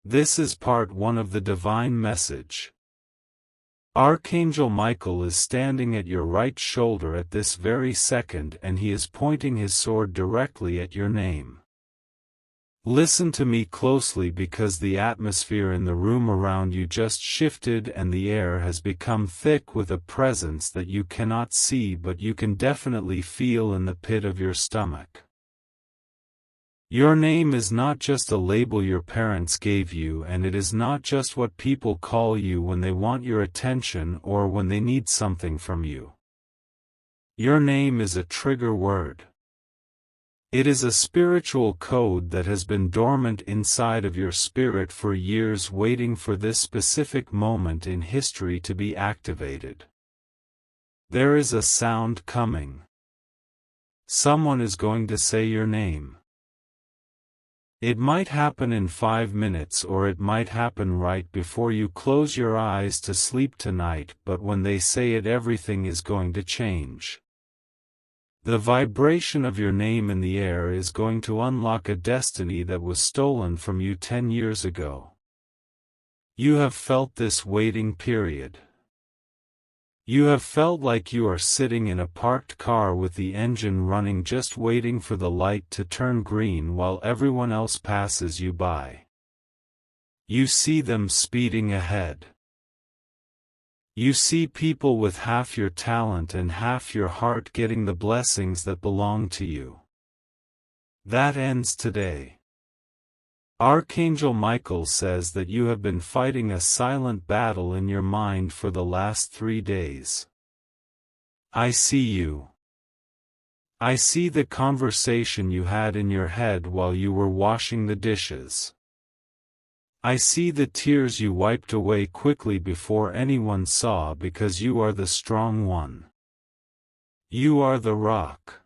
This is part 1 of the divine message. Archangel Michael is standing at your right shoulder at this very second, and he is pointing his sword directly at your name. Listen to me closely, because the atmosphere in the room around you just shifted and the air has become thick with a presence that you cannot see, but you can definitely feel in the pit of your stomach. Your name is not just a label your parents gave you, and it is not just what people call you when they want your attention or when they need something from you. Your name is a trigger word. It is a spiritual code that has been dormant inside of your spirit for years, waiting for this specific moment in history to be activated. There is a sound coming. Someone is going to say your name. It might happen in 5 minutes, or it might happen right before you close your eyes to sleep tonight, but when they say it, everything is going to change. The vibration of your name in the air is going to unlock a destiny that was stolen from you 10 years ago. You have felt this waiting period. You have felt like you are sitting in a parked car with the engine running, just waiting for the light to turn green while everyone else passes you by. You see them speeding ahead. You see people with half your talent and half your heart getting the blessings that belong to you. That ends today. Archangel Michael says that you have been fighting a silent battle in your mind for the last 3 days. I see you. I see the conversation you had in your head while you were washing the dishes. I see the tears you wiped away quickly before anyone saw, because you are the strong one. You are the rock.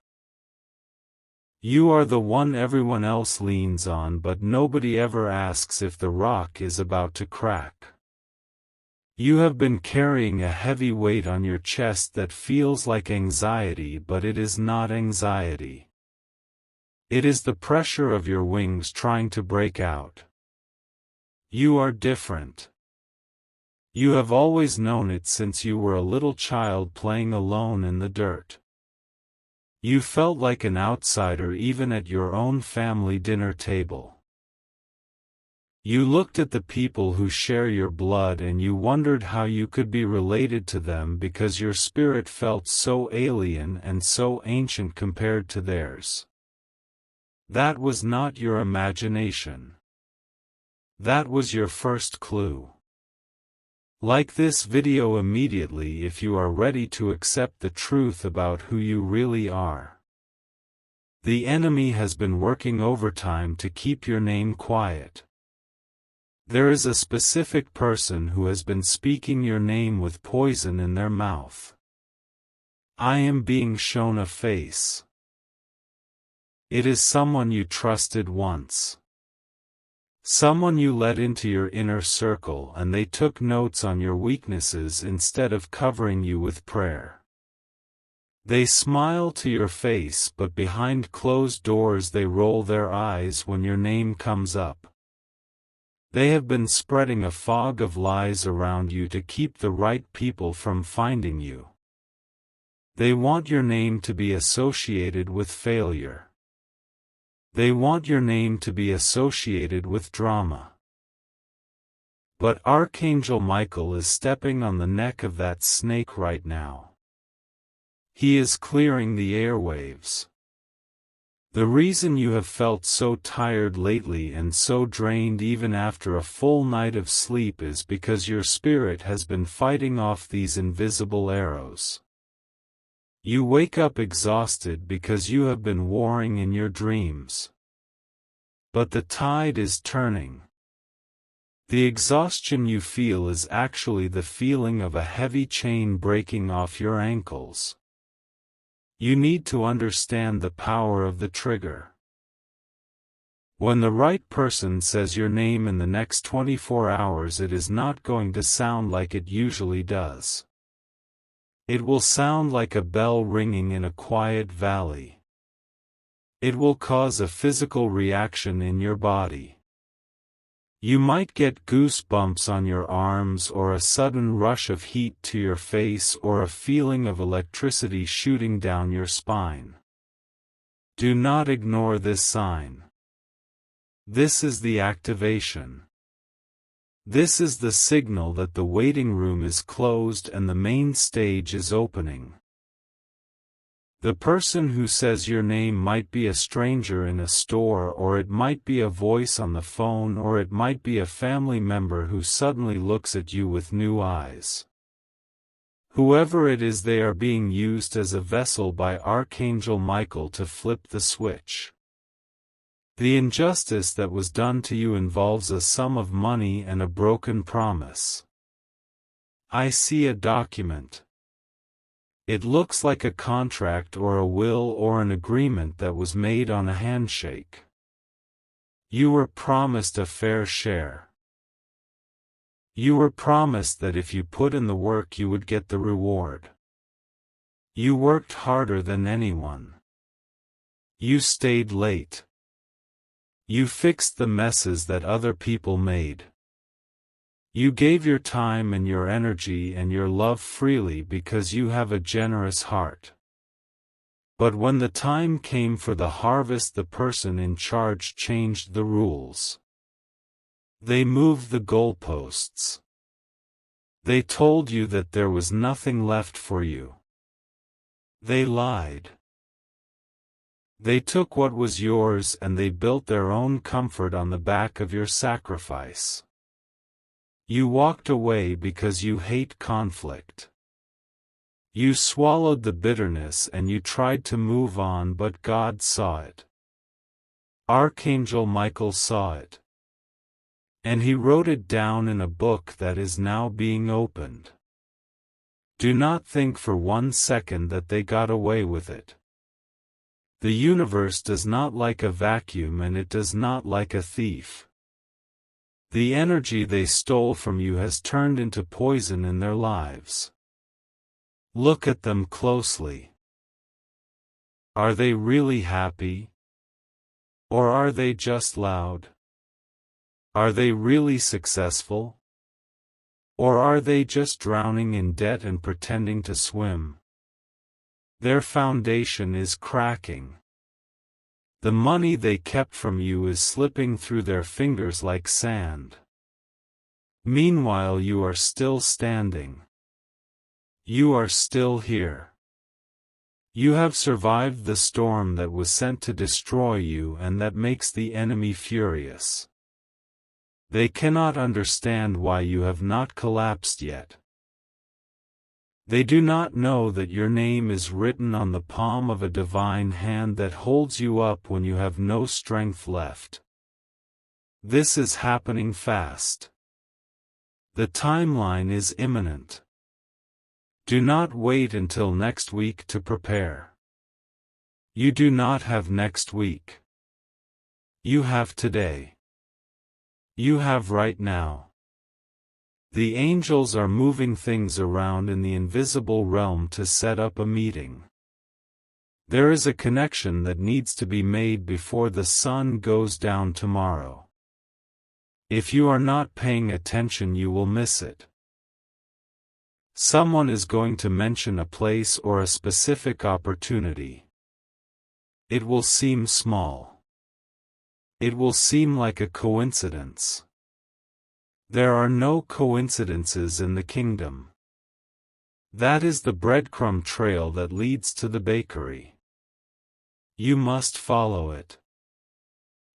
You are the one everyone else leans on, but nobody ever asks if the rock is about to crack. You have been carrying a heavy weight on your chest that feels like anxiety, but it is not anxiety. It is the pressure of your wings trying to break out. You are different. You have always known it since you were a little child playing alone in the dirt. You felt like an outsider even at your own family dinner table. You looked at the people who share your blood and you wondered how you could be related to them, because your spirit felt so alien and so ancient compared to theirs. That was not your imagination. That was your first clue. Like this video immediately if you are ready to accept the truth about who you really are. The enemy has been working overtime to keep your name quiet. There is a specific person who has been speaking your name with poison in their mouth. I am being shown a face. It is someone you trusted once. Someone you let into your inner circle, and they took notes on your weaknesses instead of covering you with prayer. They smile to your face, but behind closed doors they roll their eyes when your name comes up. They have been spreading a fog of lies around you to keep the right people from finding you. They want your name to be associated with failure. They want your name to be associated with drama. But Archangel Michael is stepping on the neck of that snake right now. He is clearing the airwaves. The reason you have felt so tired lately and so drained even after a full night of sleep is because your spirit has been fighting off these invisible arrows. You wake up exhausted because you have been warring in your dreams. But the tide is turning. The exhaustion you feel is actually the feeling of a heavy chain breaking off your ankles. You need to understand the power of the trigger. When the right person says your name in the next 24 hours, it is not going to sound like it usually does. It will sound like a bell ringing in a quiet valley. It will cause a physical reaction in your body. You might get goosebumps on your arms or a sudden rush of heat to your face or a feeling of electricity shooting down your spine. Do not ignore this sign. This is the activation. This is the signal that the waiting room is closed and the main stage is opening. The person who says your name might be a stranger in a store, or it might be a voice on the phone, or it might be a family member who suddenly looks at you with new eyes. Whoever it is, they are being used as a vessel by Archangel Michael to flip the switch. The injustice that was done to you involves a sum of money and a broken promise. I see a document. It looks like a contract or a will or an agreement that was made on a handshake. You were promised a fair share. You were promised that if you put in the work you would get the reward. You worked harder than anyone. You stayed late. You fixed the messes that other people made. You gave your time and your energy and your love freely because you have a generous heart. But when the time came for the harvest, the person in charge changed the rules. They moved the goalposts. They told you that there was nothing left for you. They lied. They took what was yours and they built their own comfort on the back of your sacrifice. You walked away because you hate conflict. You swallowed the bitterness and you tried to move on, but God saw it. Archangel Michael saw it. And he wrote it down in a book that is now being opened. Do not think for 1 second that they got away with it. The universe does not like a vacuum, and it does not like a thief. The energy they stole from you has turned into poison in their lives. Look at them closely. Are they really happy? Or are they just loud? Are they really successful? Or are they just drowning in debt and pretending to swim? Their foundation is cracking. The money they kept from you is slipping through their fingers like sand. Meanwhile, you are still standing. You are still here. You have survived the storm that was sent to destroy you and that makes the enemy furious. They cannot understand why you have not collapsed yet. They do not know that your name is written on the palm of a divine hand that holds you up when you have no strength left. This is happening fast. The timeline is imminent. Do not wait until next week to prepare. You do not have next week. You have today. You have right now. The angels are moving things around in the invisible realm to set up a meeting. There is a connection that needs to be made before the sun goes down tomorrow. If you are not paying attention, you will miss it. Someone is going to mention a place or a specific opportunity. It will seem small. It will seem like a coincidence. There are no coincidences in the kingdom. That is the breadcrumb trail that leads to the bakery. You must follow it.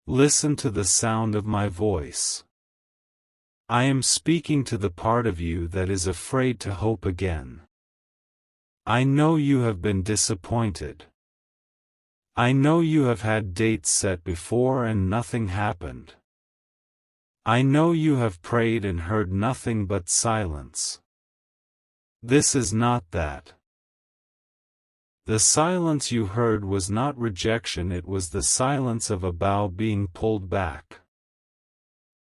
Listen to the sound of my voice. I am speaking to the part of you that is afraid to hope again. I know you have been disappointed. I know you have had dates set before and nothing happened. I know you have prayed and heard nothing but silence. This is not that. The silence you heard was not rejection, it was the silence of a bow being pulled back.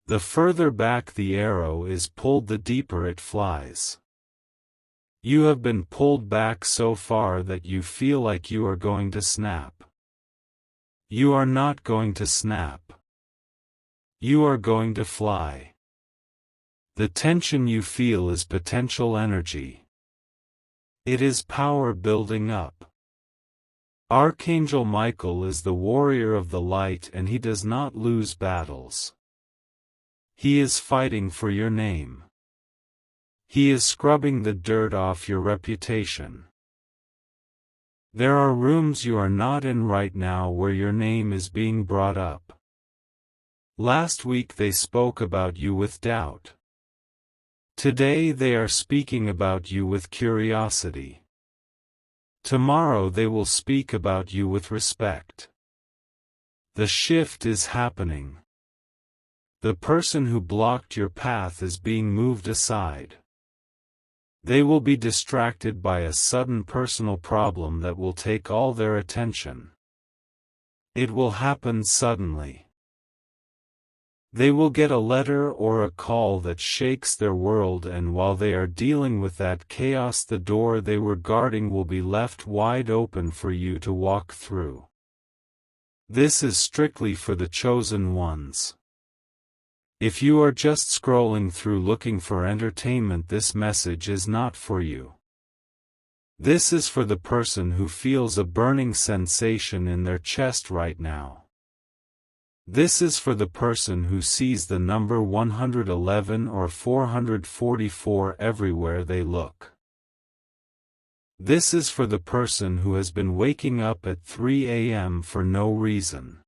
The further back the arrow is pulled, the deeper it flies. You have been pulled back so far that you feel like you are going to snap. You are not going to snap. You are going to fly. The tension you feel is potential energy. It is power building up. Archangel Michael is the warrior of the light, and he does not lose battles. He is fighting for your name. He is scrubbing the dirt off your reputation. There are rooms you are not in right now where your name is being brought up. Last week they spoke about you with doubt. Today they are speaking about you with curiosity. Tomorrow they will speak about you with respect. The shift is happening. The person who blocked your path is being moved aside. They will be distracted by a sudden personal problem that will take all their attention. It will happen suddenly. They will get a letter or a call that shakes their world, and while they are dealing with that chaos, the door they were guarding will be left wide open for you to walk through. This is strictly for the chosen ones. If you are just scrolling through looking for entertainment, this message is not for you. This is for the person who feels a burning sensation in their chest right now. This is for the person who sees the number 111 or 444 everywhere they look. This is for the person who has been waking up at 3 a.m. for no reason.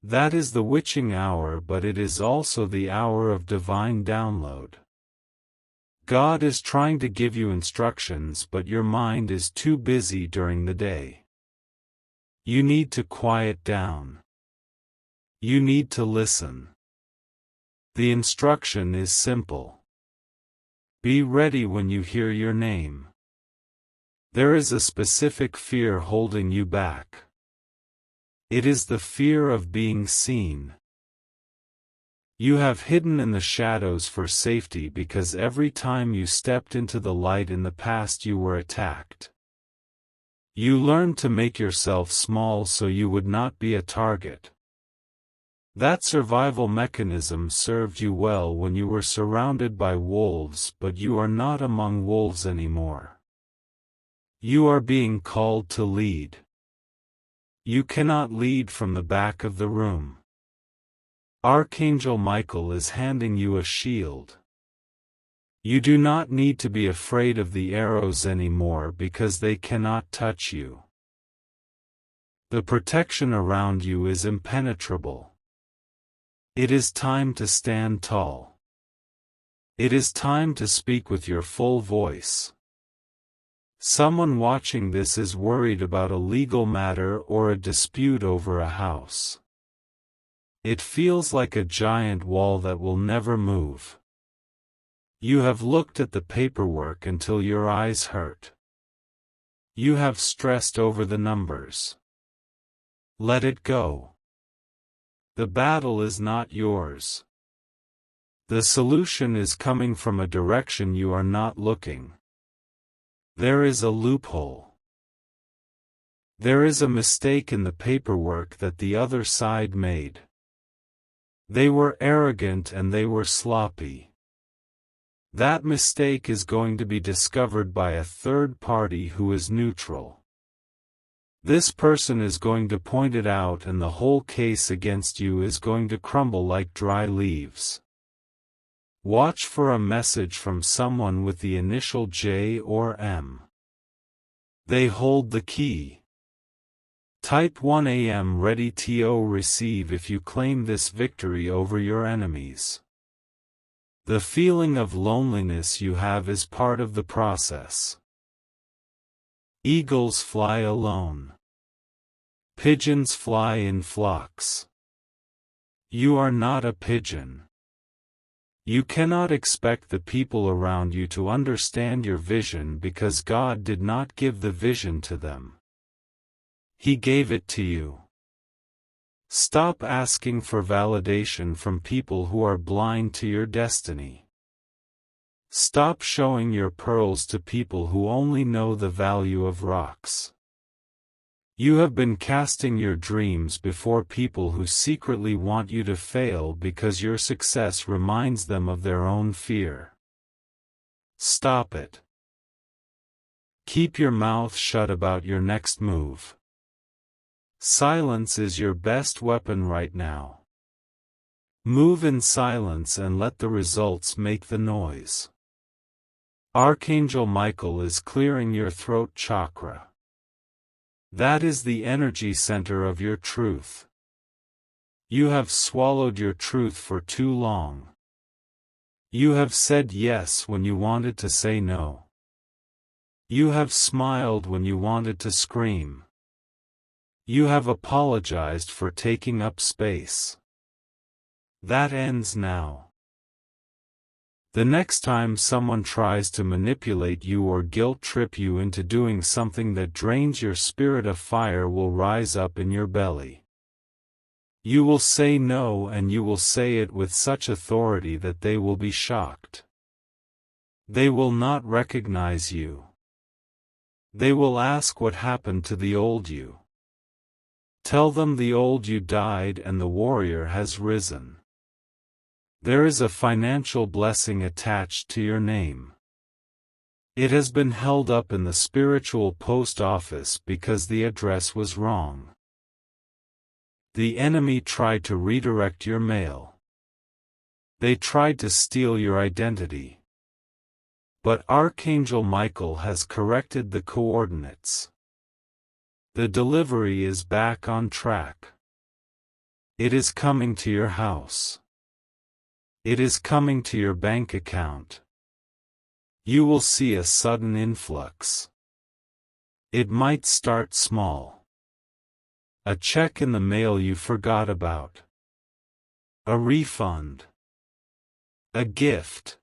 That is the witching hour, but it is also the hour of divine download. God is trying to give you instructions, but your mind is too busy during the day. You need to quiet down. You need to listen. The instruction is simple. Be ready when you hear your name. There is a specific fear holding you back. It is the fear of being seen. You have hidden in the shadows for safety because every time you stepped into the light in the past you were attacked. You learned to make yourself small so you would not be a target. That survival mechanism served you well when you were surrounded by wolves, but you are not among wolves anymore. You are being called to lead. You cannot lead from the back of the room. Archangel Michael is handing you a shield. You do not need to be afraid of the arrows anymore because they cannot touch you. The protection around you is impenetrable. It is time to stand tall. It is time to speak with your full voice. Someone watching this is worried about a legal matter or a dispute over a house. It feels like a giant wall that will never move. You have looked at the paperwork until your eyes hurt. You have stressed over the numbers. Let it go. The battle is not yours. The solution is coming from a direction you are not looking. There is a loophole. There is a mistake in the paperwork that the other side made. They were arrogant and they were sloppy. That mistake is going to be discovered by a third party who is neutral. This person is going to point it out, and the whole case against you is going to crumble like dry leaves. Watch for a message from someone with the initial J or M. They hold the key. Type 1 AM ready to receive if you claim this victory over your enemies. The feeling of loneliness you have is part of the process. Eagles fly alone. Pigeons fly in flocks. You are not a pigeon. You cannot expect the people around you to understand your vision because God did not give the vision to them. He gave it to you. Stop asking for validation from people who are blind to your destiny. Stop showing your pearls to people who only know the value of rocks. You have been casting your dreams before people who secretly want you to fail because your success reminds them of their own fear. Stop it. Keep your mouth shut about your next move. Silence is your best weapon right now. Move in silence and let the results make the noise. Archangel Michael is clearing your throat chakra. That is the energy center of your truth. You have swallowed your truth for too long. You have said yes when you wanted to say no. You have smiled when you wanted to scream. You have apologized for taking up space. That ends now. The next time someone tries to manipulate you or guilt-trip you into doing something that drains your spirit, a fire will rise up in your belly. You will say no, and you will say it with such authority that they will be shocked. They will not recognize you. They will ask what happened to the old you. Tell them the old you died and the warrior has risen. There is a financial blessing attached to your name. It has been held up in the spiritual post office because the address was wrong. The enemy tried to redirect your mail. They tried to steal your identity. But Archangel Michael has corrected the coordinates. The delivery is back on track. It is coming to your house. It is coming to your bank account. You will see a sudden influx. It might start small. A check in the mail you forgot about. A refund. A gift.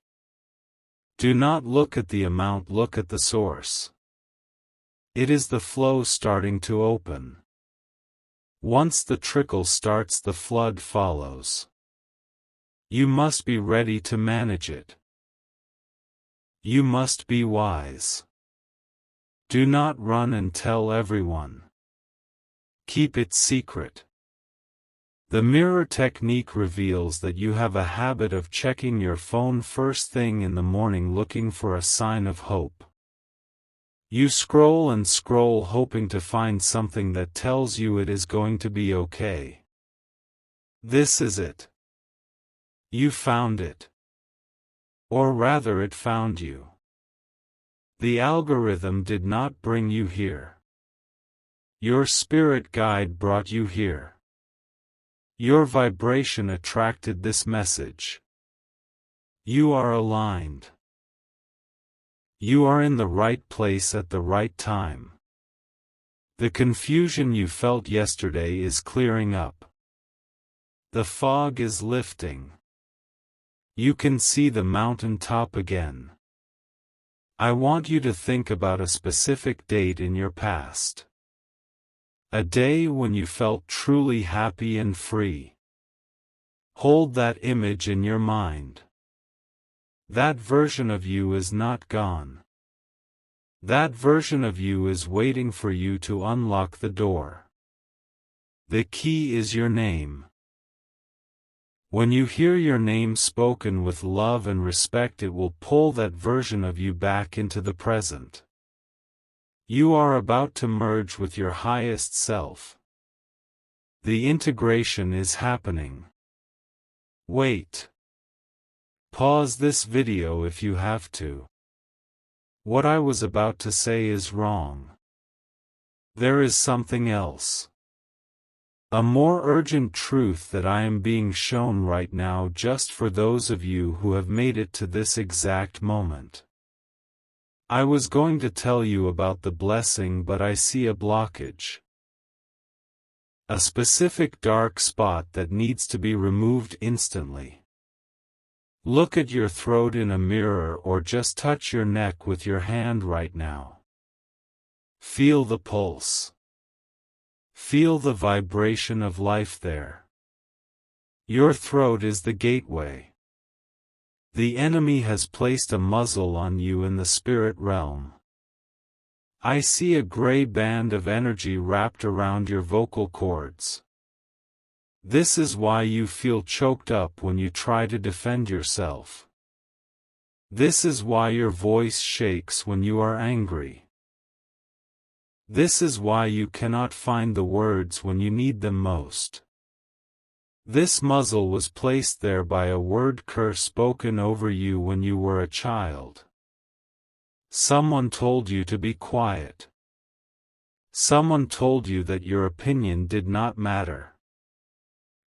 Do not look at the amount, look at the source. It is the flow starting to open. Once the trickle starts, the flood follows. You must be ready to manage it. You must be wise. Do not run and tell everyone. Keep it secret. The mirror technique reveals that you have a habit of checking your phone first thing in the morning looking for a sign of hope. You scroll and scroll hoping to find something that tells you it is going to be okay. This is it. You found it. Or rather, it found you. The algorithm did not bring you here. Your spirit guide brought you here. Your vibration attracted this message. You are aligned. You are in the right place at the right time. The confusion you felt yesterday is clearing up. The fog is lifting. You can see the mountain top again. I want you to think about a specific date in your past. A day when you felt truly happy and free. Hold that image in your mind. That version of you is not gone. That version of you is waiting for you to unlock the door. The key is your name. When you hear your name spoken with love and respect, it will pull that version of you back into the present. You are about to merge with your highest self. The integration is happening. Wait. Pause this video if you have to. What I was about to say is wrong. There is something else. A more urgent truth that I am being shown right now just for those of you who have made it to this exact moment. I was going to tell you about the blessing, but I see a blockage. A specific dark spot that needs to be removed instantly. Look at your throat in a mirror or just touch your neck with your hand right now. Feel the pulse. Feel the vibration of life there. Your throat is the gateway. The enemy has placed a muzzle on you in the spirit realm. I see a gray band of energy wrapped around your vocal cords. This is why you feel choked up when you try to defend yourself. This is why your voice shakes when you are angry. This is why you cannot find the words when you need them most. This muzzle was placed there by a word curse spoken over you when you were a child. Someone told you to be quiet. Someone told you that your opinion did not matter.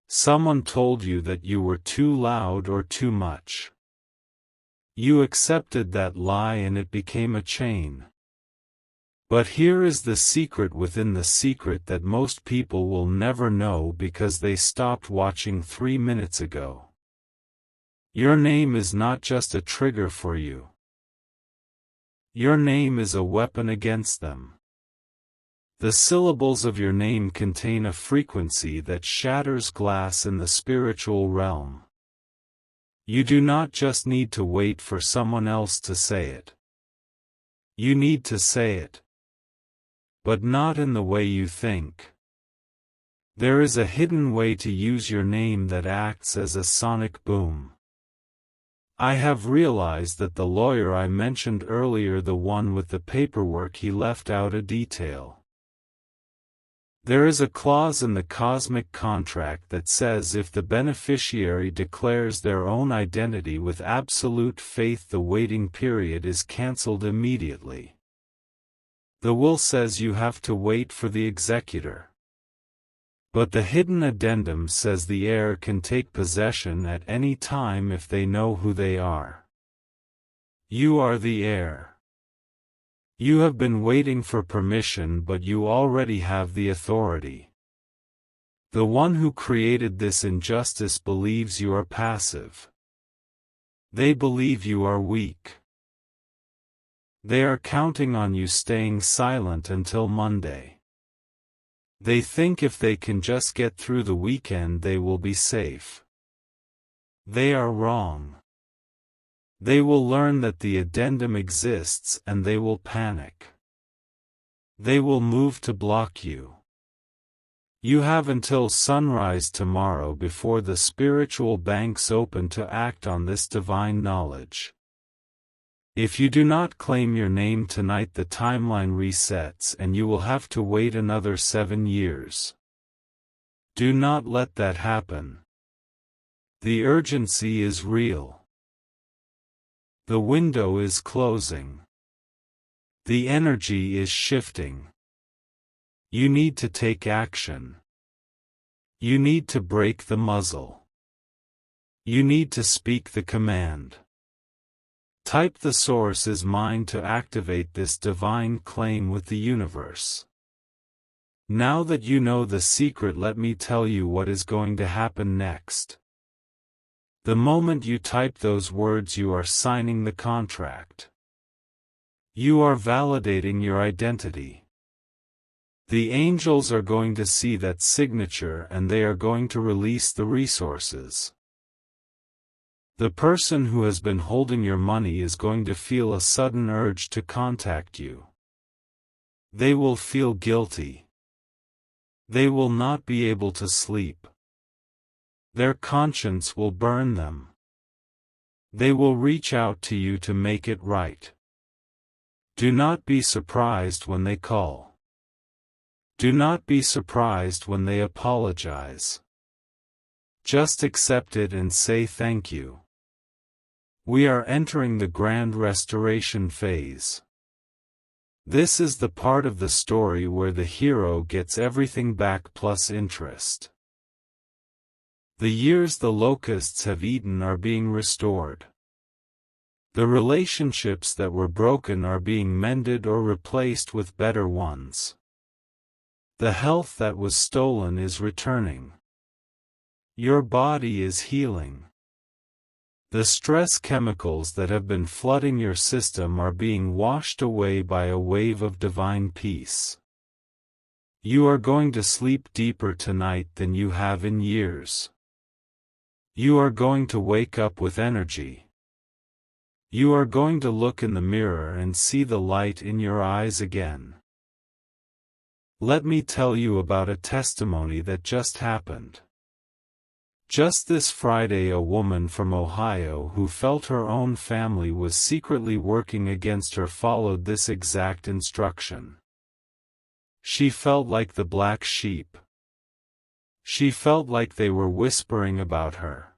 Someone told you that you were too loud or too much. You accepted that lie and it became a chain. But here is the secret within the secret that most people will never know because they stopped watching 3 minutes ago. Your name is not just a trigger for you. Your name is a weapon against them. The syllables of your name contain a frequency that shatters glass in the spiritual realm. You do not just need to wait for someone else to say it. You need to say it. But not in the way you think. There is a hidden way to use your name that acts as a sonic boom. I have realized that the lawyer I mentioned earlier, the one with the paperwork, he left out a detail. There is a clause in the cosmic contract that says if the beneficiary declares their own identity with absolute faith, the waiting period is cancelled immediately. The will says you have to wait for the executor. But the hidden addendum says the heir can take possession at any time if they know who they are. You are the heir. You have been waiting for permission, but you already have the authority. The one who created this injustice believes you are passive. They believe you are weak. They are counting on you staying silent until Monday. They think if they can just get through the weekend they will be safe. They are wrong. They will learn that the addendum exists and they will panic. They will move to block you. You have until sunrise tomorrow before the spiritual banks open to act on this divine knowledge. If you do not claim your name tonight, the timeline resets and you will have to wait another 7 years. Do not let that happen. The urgency is real. The window is closing. The energy is shifting. You need to take action. You need to break the muzzle. You need to speak the command. Type the source is mine to activate this divine claim with the universe. Now that you know the secret, let me tell you what is going to happen next. The moment you type those words, you are signing the contract. You are validating your identity. The angels are going to see that signature and they are going to release the resources. The person who has been holding your money is going to feel a sudden urge to contact you. They will feel guilty. They will not be able to sleep. Their conscience will burn them. They will reach out to you to make it right. Do not be surprised when they call. Do not be surprised when they apologize. Just accept it and say thank you. We are entering the grand restoration phase. This is the part of the story where the hero gets everything back plus interest. The years the locusts have eaten are being restored. The relationships that were broken are being mended or replaced with better ones. The health that was stolen is returning. Your body is healing. The stress chemicals that have been flooding your system are being washed away by a wave of divine peace. You are going to sleep deeper tonight than you have in years. You are going to wake up with energy. You are going to look in the mirror and see the light in your eyes again. Let me tell you about a testimony that just happened. Just this Friday, a woman from Ohio who felt her own family was secretly working against her followed this exact instruction. She felt like the black sheep. She felt like they were whispering about her.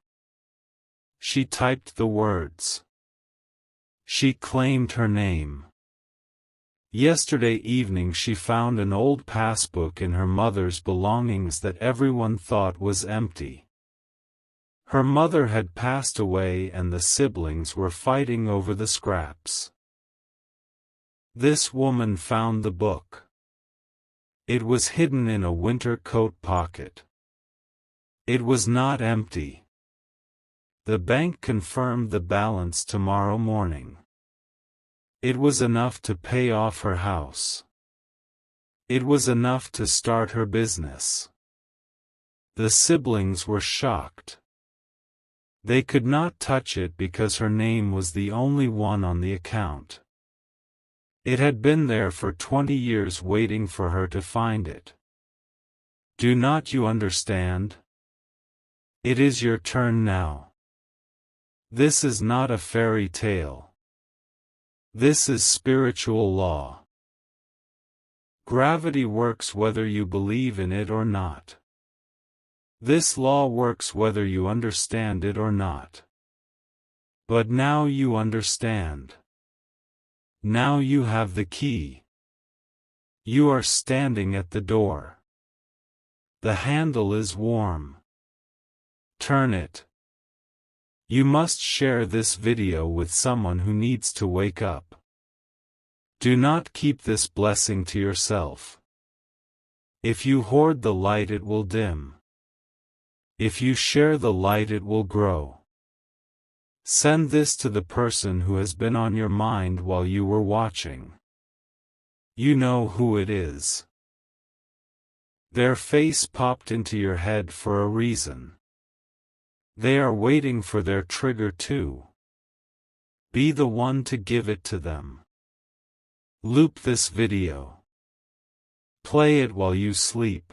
She typed the words. She claimed her name. Yesterday evening she found an old passbook in her mother's belongings that everyone thought was empty. Her mother had passed away and the siblings were fighting over the scraps. This woman found the book. It was hidden in a winter coat pocket. It was not empty. The bank confirmed the balance tomorrow morning. It was enough to pay off her house. It was enough to start her business. The siblings were shocked. They could not touch it because her name was the only one on the account. It had been there for 20 years waiting for her to find it. Do not you understand? It is your turn now. This is not a fairy tale. This is spiritual law. Gravity works whether you believe in it or not. This law works whether you understand it or not. But now you understand. Now you have the key. You are standing at the door. The handle is warm. Turn it. You must share this video with someone who needs to wake up. Do not keep this blessing to yourself. If you hoard the light, it will dim. If you share the light, it will grow. Send this to the person who has been on your mind while you were watching. You know who it is. Their face popped into your head for a reason. They are waiting for their trigger too. Be the one to give it to them. Loop this video. Play it while you sleep.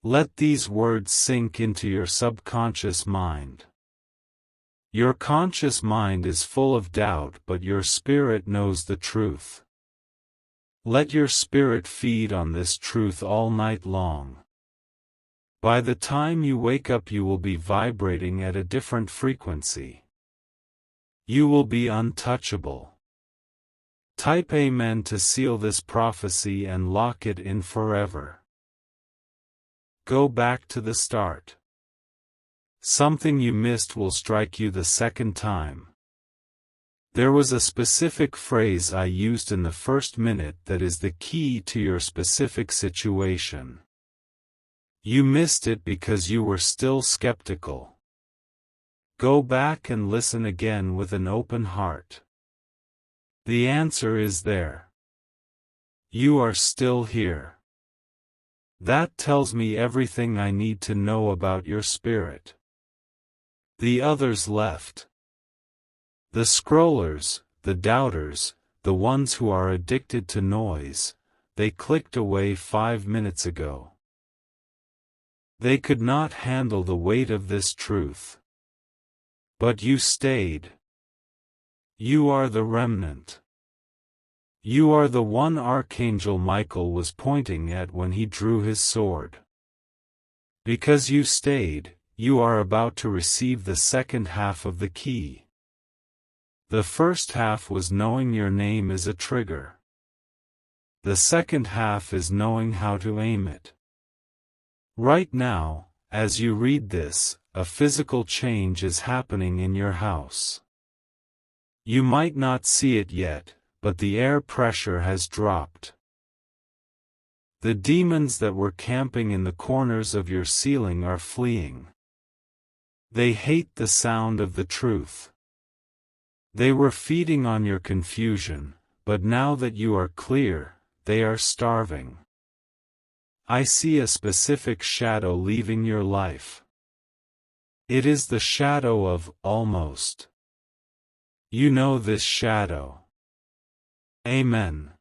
Let these words sink into your subconscious mind. Your conscious mind is full of doubt, but your spirit knows the truth. Let your spirit feed on this truth all night long. By the time you wake up, you will be vibrating at a different frequency. You will be untouchable. Type Amen to seal this prophecy and lock it in forever. Go back to the start. Something you missed will strike you the second time. There was a specific phrase I used in the first minute that is the key to your specific situation. You missed it because you were still skeptical. Go back and listen again with an open heart. The answer is there. You are still here. That tells me everything I need to know about your spirit. The others left. The scrollers, the doubters, the ones who are addicted to noise, they clicked away 5 minutes ago. They could not handle the weight of this truth. But you stayed. You are the remnant. You are the one Archangel Michael was pointing at when he drew his sword. Because you stayed, you are about to receive the second half of the key. The first half was knowing your name is a trigger. The second half is knowing how to aim it. Right now, as you read this, a physical change is happening in your house. You might not see it yet, but the air pressure has dropped. The demons that were camping in the corners of your ceiling are fleeing. They hate the sound of the truth. They were feeding on your confusion, but now that you are clear, they are starving. I see a specific shadow leaving your life. It is the shadow of almost. You know this shadow. Amen.